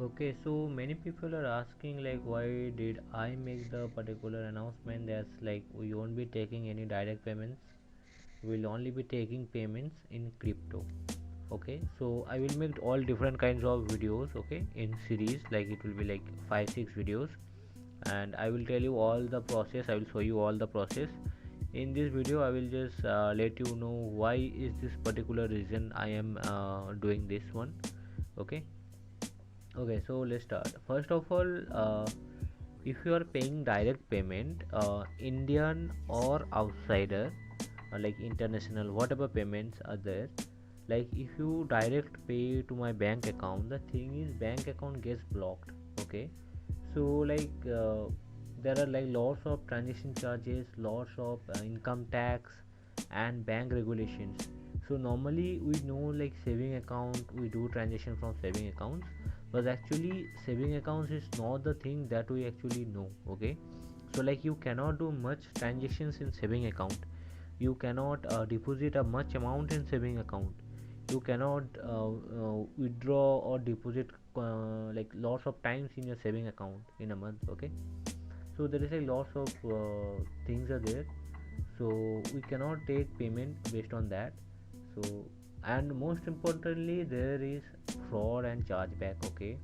Okay, so many people are asking like why did I make the particular announcement that's like we won't be taking any direct payments, we'll only be taking payments in crypto. Okay, so I will make all different kinds of videos, okay, in series, like it will be like 5 6 videos, and I will tell you all the process, I will show you all the process. In this video I will just let you know why is this particular reason I am doing this one. Okay. Okay, so let's start. First of all, if you are paying direct payment, Indian or outsider, like international, whatever payments are there, like if you direct pay to my bank account, the thing is bank account gets blocked. Okay, so there are like lots of transaction charges, lots of income tax and bank regulations. So normally we know like saving account, we do transaction from saving accounts, but actually saving accounts is not the thing that we actually know. Okay, so like you cannot do much transactions in saving account, you cannot deposit a much amount in saving account, you cannot withdraw or deposit like lots of times in your saving account in a month. Okay, so there is a lots of things are there, so we cannot take payment based on that. So, and most importantly there is fraud and chargeback. Okay,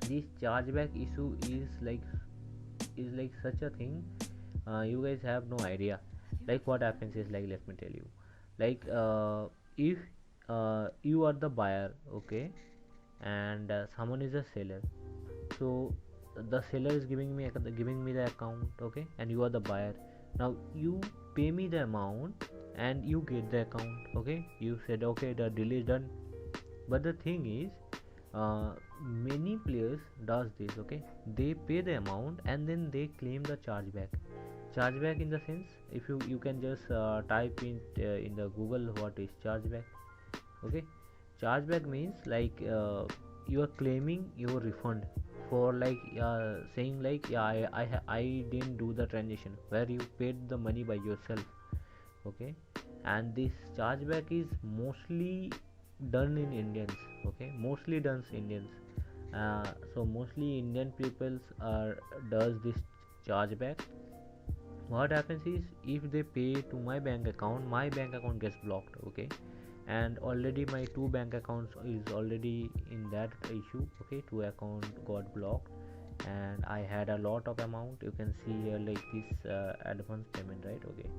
this chargeback issue is like such a thing, you guys have no idea. Like what happens is, like let me tell you, like if you are the buyer, okay, and someone is a seller, so the seller is giving me the account, okay, and you are the buyer. Now you pay me the amount and you get the account. Okay, you said okay, the deal is done. But the thing is, many players does this. Okay, they pay the amount and then they claim the chargeback. Chargeback in the sense, if you can just type in the Google what is chargeback. Okay, chargeback means like you are claiming your refund for like saying like, yeah, I didn't do the transaction where you paid the money by yourself. Okay, and this chargeback is mostly done in Indians. Okay, mostly done Indians. So mostly Indian peoples are does this chargeback. What happens is, if they pay to my bank account gets blocked. Okay, and already my two bank accounts is already in that issue. Okay, two account got blocked, and I had a lot of amount. You can see here like this advance payment, right? Okay,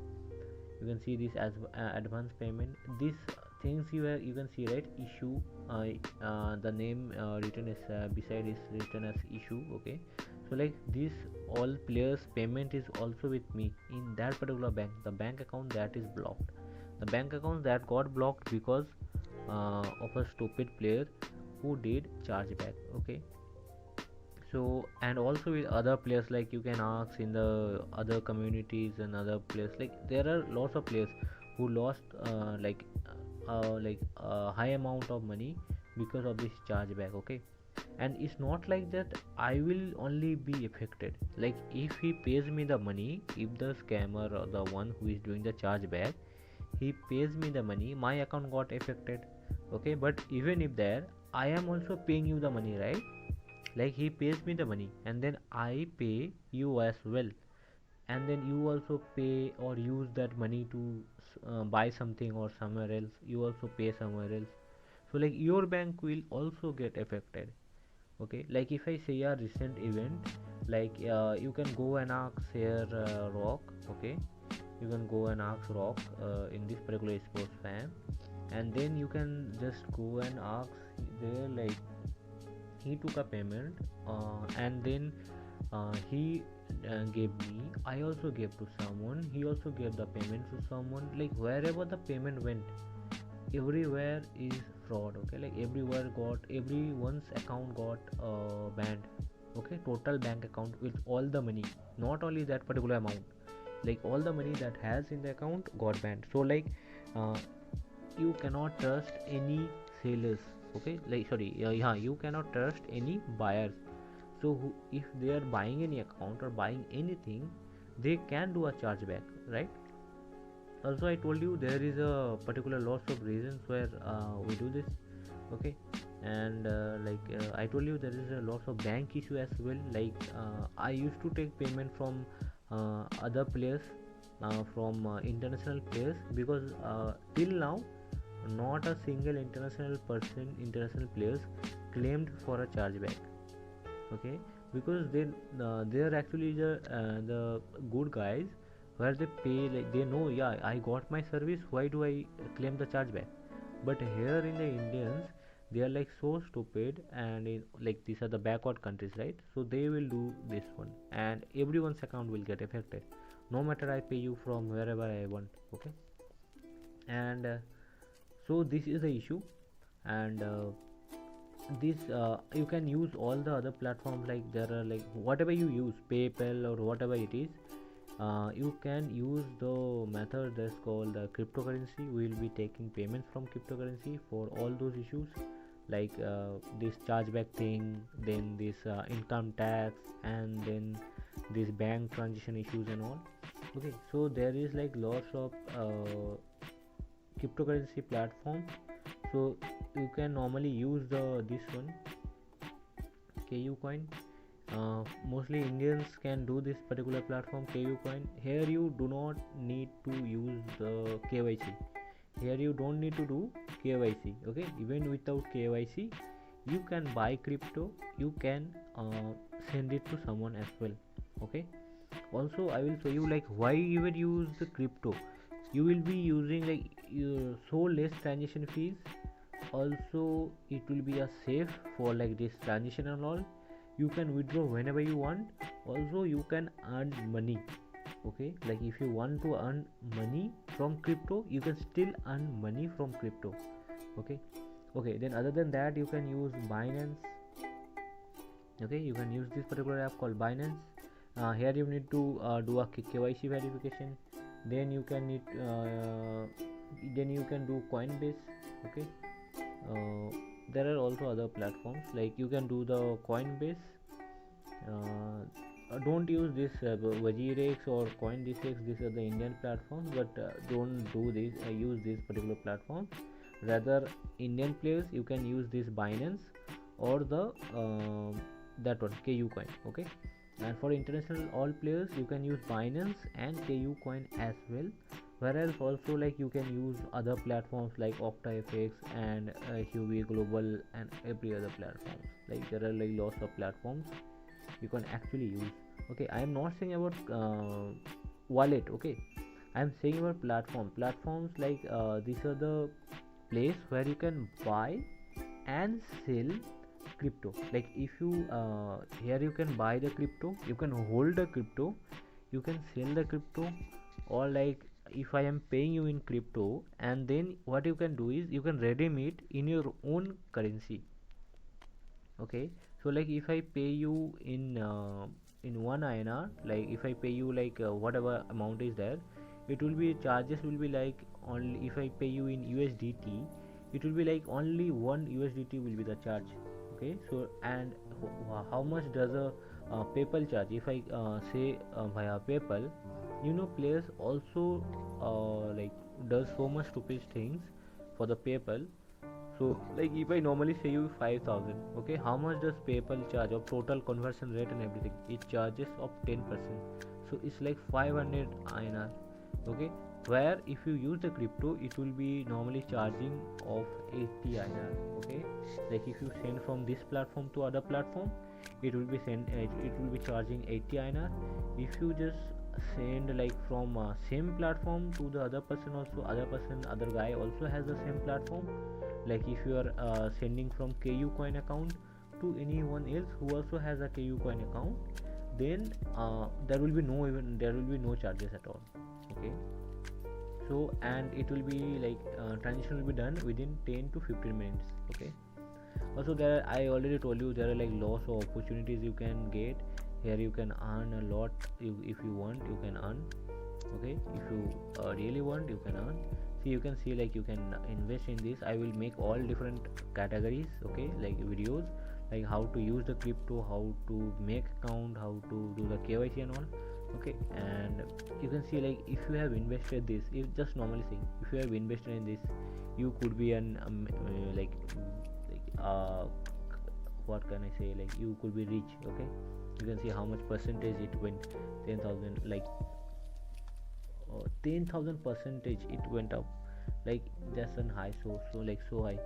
you can see this as advance payment. These things you can see, right? Issue, the name written is beside is written as issue. Okay, so like this all players payment is also with me in that particular bank, the bank account that is blocked, the bank account that got blocked because of a stupid player who did chargeback. Okay, so and also with other players, like you can ask in the other communities and other players, like there are lots of players who lost like a high amount of money because of this chargeback. Okay, and it's not like that I will only be affected. Like if he pays me the money, if the scammer or the one who is doing the chargeback, he pays me the money, my account got affected. Okay, but even if there, I am also paying you the money, right? Like he pays me the money and then I pay you as well, and then you also pay or use that money to buy something or somewhere else, you also pay somewhere else. So like your bank will also get affected. Okay, like if I say a recent event, like you can go and ask here Rock. Okay, you can go and ask Rock in this particular sports fan, and then you can just go and ask there, like he took a payment and then he gave me, I also gave to someone, he also gave the payment to someone. Like wherever the payment went, everywhere is fraud. Okay, like everyone's account got banned. Okay, total bank account with all the money, not only that particular amount, like all the money that has in the account got banned. So like uh, you cannot trust any sellers. Okay, like sorry, yeah, you cannot trust any buyers. So if they are buying any account or buying anything, they can do a chargeback, right? Also I told you there is a particular lots of reasons where we do this. Okay, And I told you, there is a lots of bank issue as well. I used to take payment from other players, from international players, because till now not a single international players claimed for a chargeback. Okay, because they are actually the good guys, where they pay, like they know, yeah, I got my service, why do I claim the chargeback? But here in the Indians, they are like so stupid, and like these are the backward countries, right? So they will do this one, and everyone's account will get affected, no matter I pay you from wherever I want. Okay, and so this is the issue. And this you can use all the other platforms, like there are, like whatever you use, PayPal or whatever it is, you can use the method that's called cryptocurrency. We will be taking payments from cryptocurrency for all those issues, like this chargeback thing, then this income tax, and then this bank transition issues and all. Okay, so there is like lots of cryptocurrency platform. So you can normally use this one, KU coin. Mostly Indians can do this particular platform, KU coin. Here you do not need to use the KYC. Here you don't need to do KYC. Okay, even without KYC, you can buy crypto. You can send it to someone as well. Okay. Also, I will show you like why you will use the crypto. You will be using like so less transaction fees. Also, it will be a safe for like this transition and all. You can withdraw whenever you want. Also, you can earn money. Okay, like if you want to earn money from crypto, you can still earn money from crypto. Okay, okay, then other than that, you can use Binance. Okay, you can use this particular app called Binance. Here you need to do a KYC verification. Then you can do Coinbase. Okay, there are also other platforms, like you can do the Coinbase. Don't use this Wajirex or CoinDesk. These are the Indian platforms, but don't do this. Use this particular platform. Rather, Indian players, you can use this Binance or the that one, KU coin. Okay, and for international all players, you can use Binance and KU coin as well. Whereas also, like you can use other platforms like OctaFX and Huawei Global and every other platforms. Like there are like lots of platforms you can actually use. Okay, I am not saying about wallet. Okay, I am saying about platforms like these are the place where you can buy and sell crypto. Like if you here you can buy the crypto, you can hold the crypto, you can sell the crypto, or like if I am paying you in crypto, and then what you can do is you can redeem it in your own currency. Okay, so like if I pay you in 1 INR, like if I pay you like whatever amount is there, it will be charges will be like, only if I pay you in USDT, it will be like only 1 USDT will be the charge. Okay, so and how much does a PayPal charge? If I say via PayPal, players also like does so much stupid things for the PayPal. So like if I normally say you 5,000, okay, how much does PayPal charge of total conversion rate and everything? It charges of 10%. So it's like 500 INR. Okay, where if you use the crypto, it will be normally charging of 80 INR. Okay, like if you send from this platform to other platform, it will be charging 80 INR. If you just send like from same platform to the other person, also other guy also has the same platform, like if you are sending from KU coin account to anyone else who also has a KU coin account, then there will be no charges at all. Okay, so and it will be like transition will be done within 10 to 15 minutes. Okay, also I already told you, there are like lots of opportunities you can get here. You can earn a lot. If you want, you can earn. Okay, if you really want, you can earn. See, you can see like you can invest in this. I will make all different categories. Okay, like videos, like how to use the crypto, how to make account, how to do the KYC and all. Okay, and you can see like if you have invested this, if just normally saying, if you have invested in this, you could be an like what can I say, like you could be rich. Okay, you can see how much percentage it went. 10,000, like 10,000 percentage it went up, like that's an high. So high.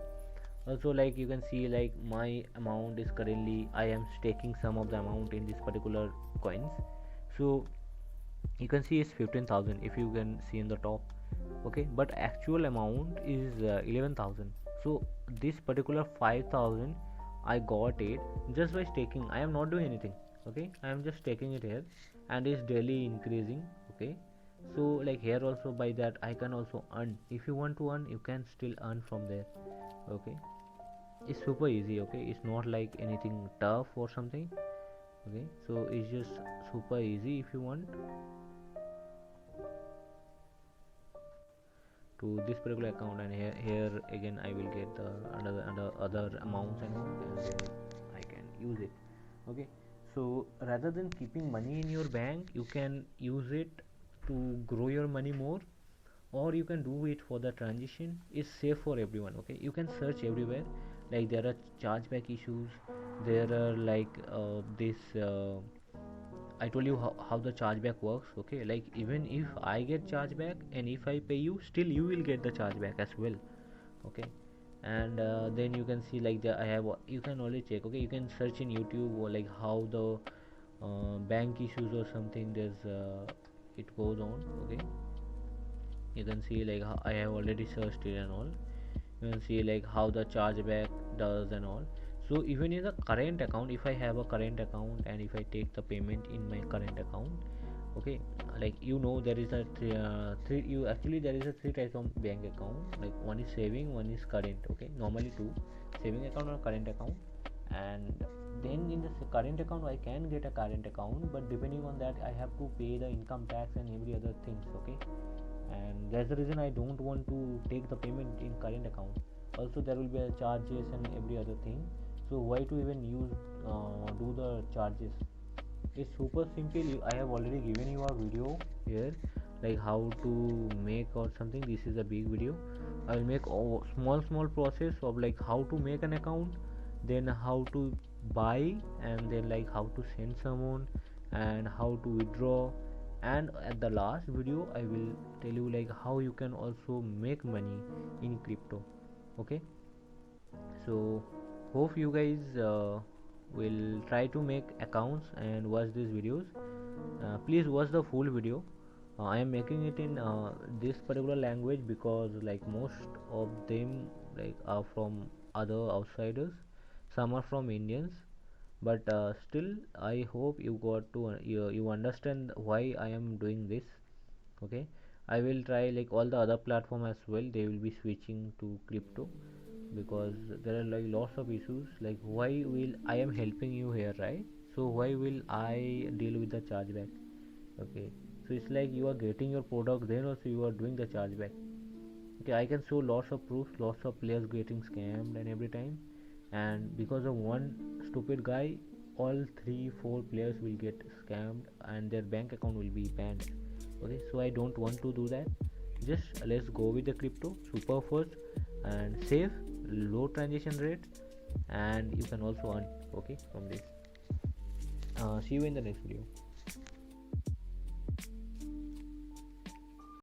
Also, like you can see, like my amount is currently, I am staking some of the amount in this particular coins. So you can see it's 15,000 if you can see in the top. Okay, but actual amount is 11,000. So this particular 5,000 I got it just by staking. I am not doing anything. Okay, I am just taking it here, and it's daily increasing. Okay, so like here also, by that I can also earn. If you want to earn, you can still earn from there. Okay, it's super easy. Okay, it's not like anything tough or something. Okay, so it's just super easy. If you want to this particular account, and here again I will get the other amounts and all, and then I can use it. Okay, so rather than keeping money in your bank, you can use it to grow your money more, or you can do it for the transition. It's safe for everyone. Okay, you can search everywhere, like there are chargeback issues, there are like this I told you how the chargeback works. Okay, like even if I get chargeback and if I pay you, still you will get the chargeback as well. Okay, and then you can see like I have, you can only check. Okay, you can search in YouTube or like how the bank issues or something, there's it goes on. Okay, you can see like I have already searched it and all. You can see like how the chargeback does and all. So even in the current account, if I have a current account and if I take the payment in my current account, okay, like there is a three you actually there is a three types of bank account. Like one is saving, one is current. Okay, normally two, saving account or current account. And then in the current account I can get a current account, but depending on that I have to pay the income tax and every other things. Okay, and that's the reason I don't want to take the payment in current account. Also there will be a charges and every other thing, so why to even use do the charges. It's super simple. I have already given you a video here, like how to make or something. This is a big video. I will make a small process of like how to make an account, then how to buy, and then like how to send someone and how to withdraw. And at the last video I will tell you like how you can also make money in crypto. Okay, so hope you guys will try to make accounts and watch these videos. Please watch the full video. I am making it in this particular language because like most of them like are from other outsiders, some are from Indians, but still I hope you got to you understand why I am doing this. Okay, I will try like all the other platform as well, they will be switching to crypto, because there are like lots of issues. Like why will I am helping you here, right? So why will I deal with the chargeback? Okay, so it's like you are getting your product, then also you are doing the chargeback. Okay, I can show lots of proofs, lots of players getting scammed and every time, and because of one stupid guy, all 3 4 players will get scammed and their bank account will be banned. Okay, so I don't want to do that. Just let's go with the crypto, super fast and safe, low transaction rate, and you can also earn, okay, from this. See you in the next video.